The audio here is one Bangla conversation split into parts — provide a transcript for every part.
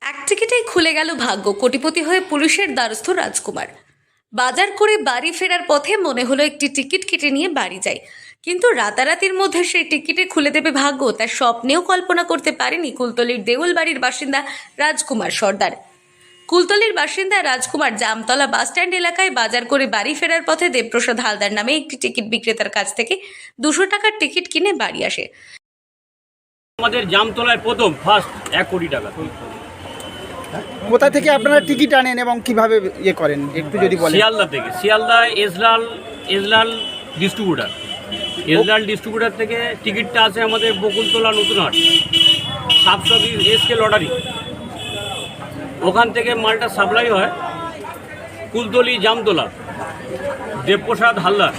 এক টিকিটেই খুলে গেল ভাগ্য। কোটিপতি হয়ে পুলিশের দ্বারস্থ রাজকুমার। বাজার করে বাড়ি ফেরার পথে মনে হলো একটি টিকিট কেটে নিয়ে বাড়ি যাই, কিন্তু রাতারাতির মধ্যে সেই টিকিটে খুলে দেবে ভাগ্য, তার স্বপ্নেও কল্পনা করতে পারেনি কুলতলির দেউলবাড়ির বাসিন্দা রাজকুমার সর্দার। কুলতলির বাসিন্দা রাজকুমার জামতলা বাসস্ট্যান্ড এলাকায় বাজার করে বাড়ি ফেরার পথে দেবপ্রসাদ হালদার নামে একটি টিকিট বিক্রেতার কাছ থেকে 200 টাকার টিকিট কিনে বাড়ি আসে। আমাদের জামতলায় প্রথম ফার্স্ট 1 কোটি টাকা। কোথা থেকে আপনারা টিকিট আনেন এবং কিভাবে ইয়ে করেন একটু যদি বলেন। শিয়ালদা থেকে, শিয়ালদা এজলাল ডিস্ট্রিবিউটার থেকে টিকিটটা আছে আমাদের বকুলতলা নতুনহাট সাবসবি এসকে লটারি, ওখান থেকে মালটা সাপ্লাই হয় কুলতলি জামতলা দেবপ্রসাদ হালদার,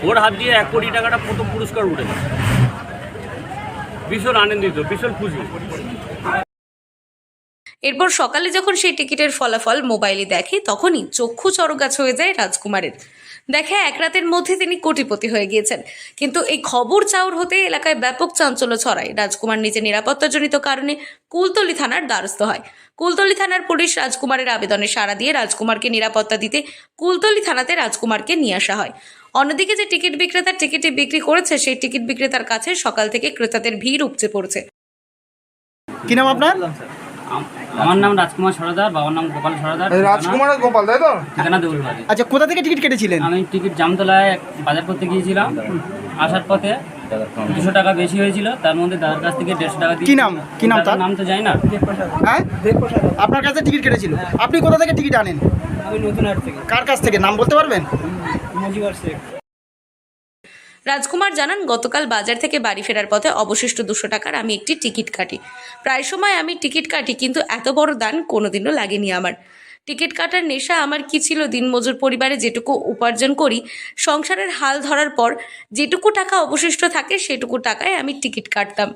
ওর হাত দিয়ে 1 কোটি টাকাটা প্রথম পুরস্কার উঠেছে। ভীষণ আনন্দিত, ভীষণ খুশি। এরপর সকালে যখন সেই টিকিটের ফলাফল মোবাইলে দেখে, তখনই চক্ষু চড়গাছ হয়ে যায় রাজকুমারের। দেখে এক রাতের মধ্যে তিনি কোটিপতি হয়ে গিয়েছেন। কিন্তু এই খবর চাউর হতে এলাকায় ব্যাপক চাঞ্চল্য ছড়ায়। রাজকুমার নিজে নিরাপত্তাজনিত কারণে কুলতলি থানার দ্বারস্থ হয়। কুলতলি থানার পুলিশ রাজকুমারের আবেদনে সাড়া দিয়ে রাজকুমারকে নিরাপত্তা দিতে কুলতলি থানাতে রাজকুমারকে নিয়ে আসা হয়। অন্যদিকে যে টিকিট বিক্রেতার টিকিটে বিক্রি করেছে, সেই টিকিট বিক্রেতার কাছে সকাল থেকে ক্রেতাদের ভিড় উপচে পড়ছে। কি নাম আপনার? আমার নাম রাজকুমার সরদার, বাবার নাম গোপাল সরদার। রাজকুমার গোপাল, তাই তো? ঠিকানা দেউলবাড়ি। আচ্ছা, কোথা থেকে টিকিট কেটেছিলেন? আমি টিকিট জামতলায় বাজার করতে গিয়েছিলাম, আসার পথে 200 টাকা বেশি হয়েছিল, তার মধ্যে দাদার কাছ থেকে 150 টাকা দিয়ে। কি নাম তার? নাম তো জানি না। হ্যাঁ, আপনার কাছে টিকিট কেটেছিল। আপনি কোথা থেকে টিকিট আনেন? আমি নতুনহাট থেকে। কার কাছ থেকে, নাম বলতে পারবেন? মজিবর শেখ। রাজকুমার জানান, গতকাল বাজার থেকে বাড়ি ফেরার পথে অবশিষ্ট 200 টাকার আমি একটি টিকিট কাটি। প্রায় সময় আমি টিকিট কাটি, কিন্তু এত বড় দান কোনোদিনও লাগেনি আমার। টিকিট কাটার নেশা আমার কি ছিল? দিনমজুর পরিবারে যেটুকু উপার্জন করি, সংসারের হাল ধরার পর যেটুকু টাকা অবশিষ্ট থাকে, সেটুকু টাকায় আমি টিকিট কাটতাম।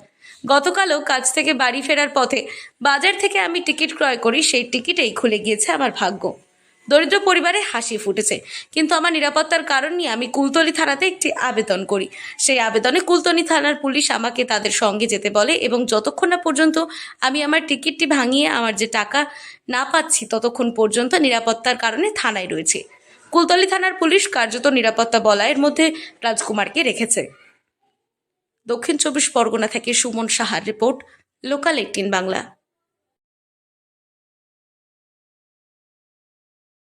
গতকালও কাজ থেকে বাড়ি ফেরার পথে বাজার থেকে আমি টিকিট ক্রয় করি, সেই টিকিটেই খুলে গিয়েছে আমার ভাগ্য। দরিদ্র পরিবারে হাসি ফুটেছে, কিন্তু আমার নিরাপত্তার কারণ নিয়ে আমি কুলতলি থানাতে একটি আবেদন করি। সেই আবেদনে কুলতলি থানার পুলিশ আমাকে তাদের সঙ্গে যেতে বলে এবং যতক্ষণ না পর্যন্ত আমি আমার টিকিটটি ভাঙিয়ে আমার যে টাকা না পাচ্ছি, ততক্ষণ পর্যন্ত নিরাপত্তার কারণে থানায় রয়েছে। কুলতলি থানার পুলিশ কার্যত নিরাপত্তা বলয়ের মধ্যে রাজকুমারকে রেখেছে। দক্ষিণ 24 পরগনা থেকে সুমন সাহার রিপোর্ট, লোকাল 18 বাংলা।